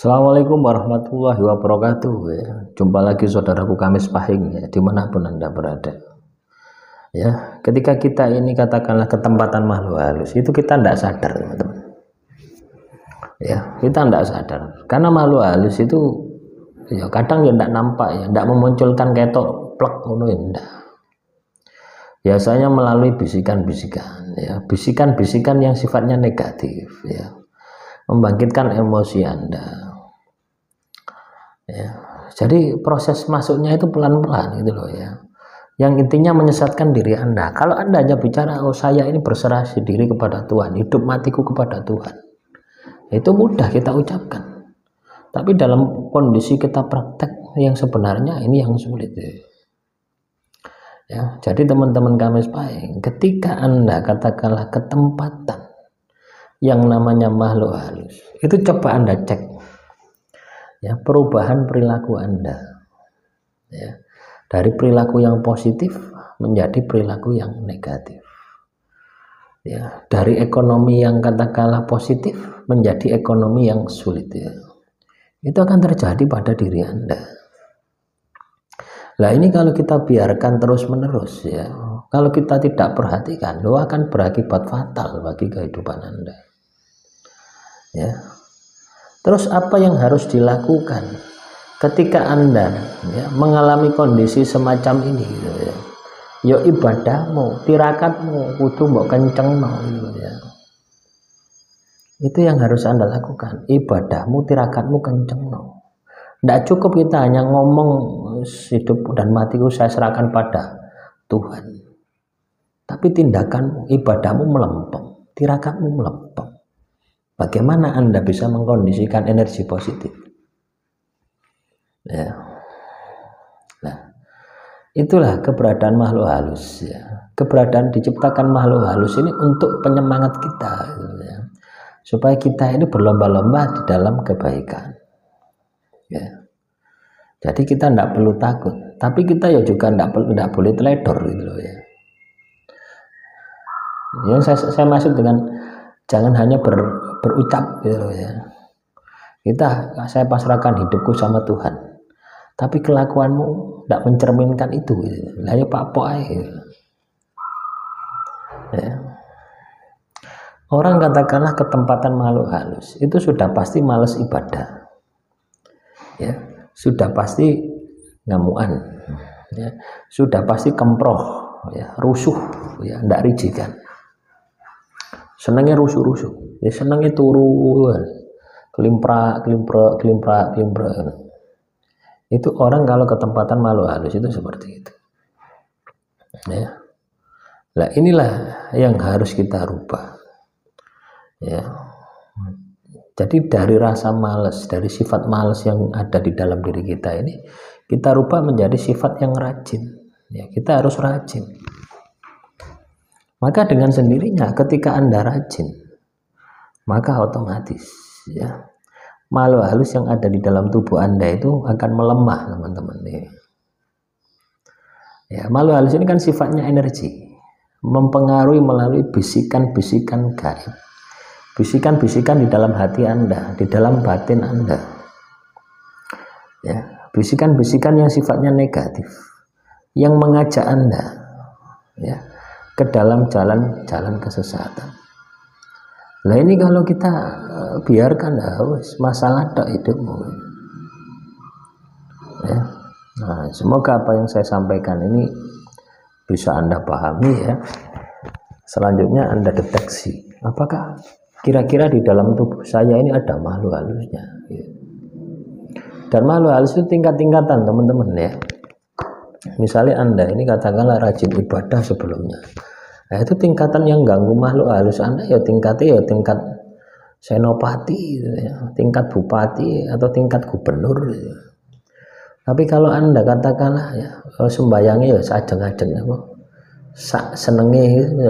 Assalamualaikum warahmatullahi wabarakatuh ya. Jumpa lagi saudaraku Kamis Pahing ya, dimanapun Anda berada ya. Ketika kita ini katakanlah ketempatan makhluk halus, itu kita tidak sadar teman-teman ya, kita tidak sadar karena makhluk halus itu ya kadang ya tidak nampak ya, tidak memunculkan ketok plek ngono ya, tidak. Biasanya melalui bisikan-bisikan ya, bisikan-bisikan yang sifatnya negatif ya, membangkitkan emosi Anda ya. Jadi proses masuknya itu pelan-pelan gitu loh ya, yang intinya menyesatkan diri Anda. Kalau Anda hanya bicara, oh saya ini berserah diri kepada Tuhan, hidup matiku kepada Tuhan, itu mudah kita ucapkan, tapi dalam kondisi kita praktek yang sebenarnya ini yang sulit ya. Jadi teman-teman Kamis Pahing, ketika Anda katakanlah ketempatan yang namanya makhluk halus, itu coba Anda cek ya, perubahan perilaku Anda ya, dari perilaku yang positif menjadi perilaku yang negatif ya, dari ekonomi yang katakanlah positif menjadi ekonomi yang sulit ya. Itu akan terjadi pada diri Anda. Nah ini kalau kita biarkan terus menerus ya, kalau kita tidak perhatikan, itu akan berakibat fatal bagi kehidupan Anda ya. Terus apa yang harus dilakukan ketika Anda ya, mengalami kondisi semacam ini gitu ya? Yo ibadahmu, tirakatmu kudu mbok kencengno gitu ya. Itu yang harus Anda lakukan, ibadahmu, tirakatmu kencengno. Tidak cukup kita hanya ngomong hidup dan matiku saya serahkan pada Tuhan, tapi tindakanmu, ibadahmu melempem, tirakatmu melempem. Bagaimana Anda bisa mengkondisikan energi positif ya? Nah itulah keberadaan makhluk halus ya. Keberadaan diciptakan makhluk halus ini untuk penyemangat kita ya, supaya kita ini berlomba-lomba di dalam kebaikan ya. Jadi kita tidak perlu takut, tapi kita ya juga tidak boleh teledor gitu loh ya. Yang saya maksud dengan jangan hanya berucap gitu loh ya. Saya pasrahkan hidupku sama Tuhan, tapi kelakuanmu tidak mencerminkan itu gitu. Lah ya Pak Poai gitu. Ya. Orang katakanlah ketempatan makhluk halus itu sudah pasti malas ibadah ya, sudah pasti ngamuan ya, sudah pasti kemproh ya, rusuh ya, tidak rijikan, senangnya rusuh-rusuh ya, senangnya turu kelimprak. Itu orang kalau ketempatan makhluk halus itu seperti itu ya. Nah inilah yang harus kita rubah ya. Jadi dari rasa malas, dari sifat malas yang ada di dalam diri kita ini, kita rubah menjadi sifat yang rajin ya. Kita harus rajin. Maka dengan sendirinya ketika Anda rajin, maka otomatis ya, makhluk halus yang ada di dalam tubuh Anda itu akan melemah teman-teman ya. Makhluk halus ini kan sifatnya energi, mempengaruhi melalui bisikan-bisikan gaib, bisikan-bisikan di dalam hati Anda, di dalam batin Anda ya, bisikan-bisikan yang sifatnya negatif, yang mengajak Anda ya ke dalam jalan kesesatan. Nah ini kalau kita biarkan masalah tak hidupmu ya. Nah semoga apa yang saya sampaikan ini bisa Anda pahami ya. Selanjutnya Anda deteksi, apakah kira-kira di dalam tubuh saya ini ada makhluk halusnya ya. Dan makhluk halus itu tingkat-tingkatan teman-teman ya. Misalnya Anda ini katakanlah rajin ibadah sebelumnya, nah itu tingkatan yang ganggu makhluk halus Anda ya tingkatnya ya tingkat senopati gitu ya, tingkat bupati atau tingkat gubernur gitu. Tapi kalau Anda katakanlah ya sembayangnya ya sajeng-ajeng apa senenge gitu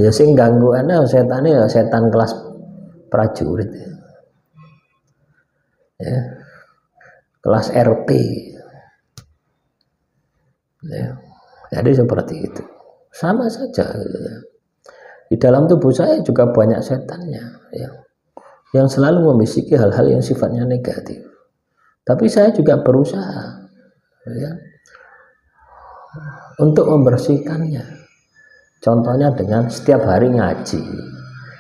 ya, sing ganggu Anda setannya ya setan kelas prajurit ya, kelas RT ya. Jadi seperti itu sama saja gitu ya. Di dalam tubuh saya juga banyak setannya ya. yang selalu membisiki hal-hal yang sifatnya negatif. Tapi saya juga berusaha ya, untuk membersihkannya. Contohnya dengan setiap hari ngaji.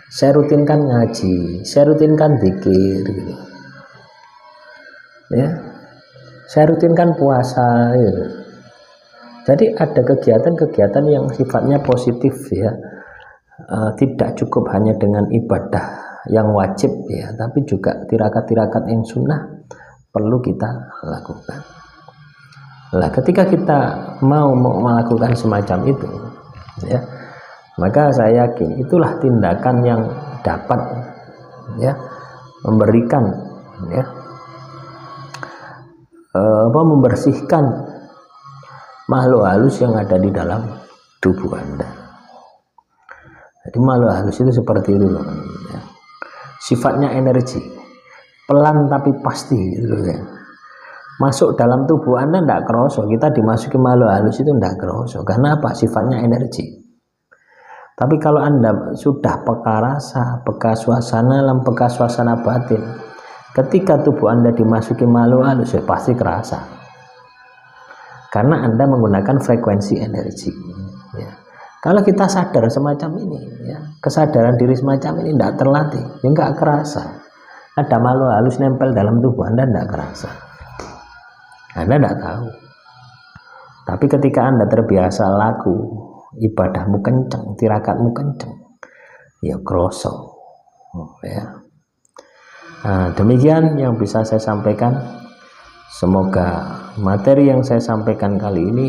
Saya rutinkan ngaji, saya rutinkan zikir gitu. Ya. Saya rutinkan puasa gitu. Jadi ada kegiatan-kegiatan yang sifatnya positif ya. Tidak cukup hanya dengan ibadah yang wajib ya, tapi juga tirakat-tirakat yang sunnah perlu kita lakukan. Nah, ketika kita mau melakukan semacam itu ya, maka saya yakin itulah tindakan yang dapat ya memberikan ya membersihkan makhluk halus yang ada di dalam tubuh Anda. Jadi makhluk halus itu seperti itu ya. Sifatnya energi, pelan tapi pasti gitu ya. Masuk dalam tubuh Anda tidak kerasa, kita dimasuki makhluk halus itu tidak kerasa. Karena apa? Sifatnya energi. Tapi kalau Anda sudah peka rasa, peka suasana alam, peka suasana batin, ketika tubuh Anda dimasuki makhluk halus ya pasti kerasa. Karena Anda menggunakan frekuensi energi ya. Kalau kita sadar semacam ini ya, kesadaran diri semacam ini tidak terlatih ya nggak kerasa. Ada makhluk halus nempel dalam tubuh Anda tidak kerasa, Anda tidak tahu. Tapi ketika Anda terbiasa laku, ibadahmu kenceng, tirakatmu kenceng, ya kroso ya. Nah, demikian yang bisa saya sampaikan. Semoga materi yang saya sampaikan kali ini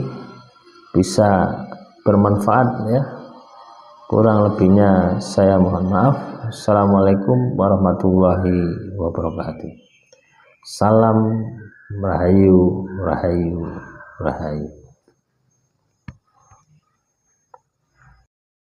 bisa bermanfaat ya. Kurang lebihnya saya mohon maaf. Assalamualaikum warahmatullahi wabarakatuh. Salam Rahayu, Rahayu, Rahayu.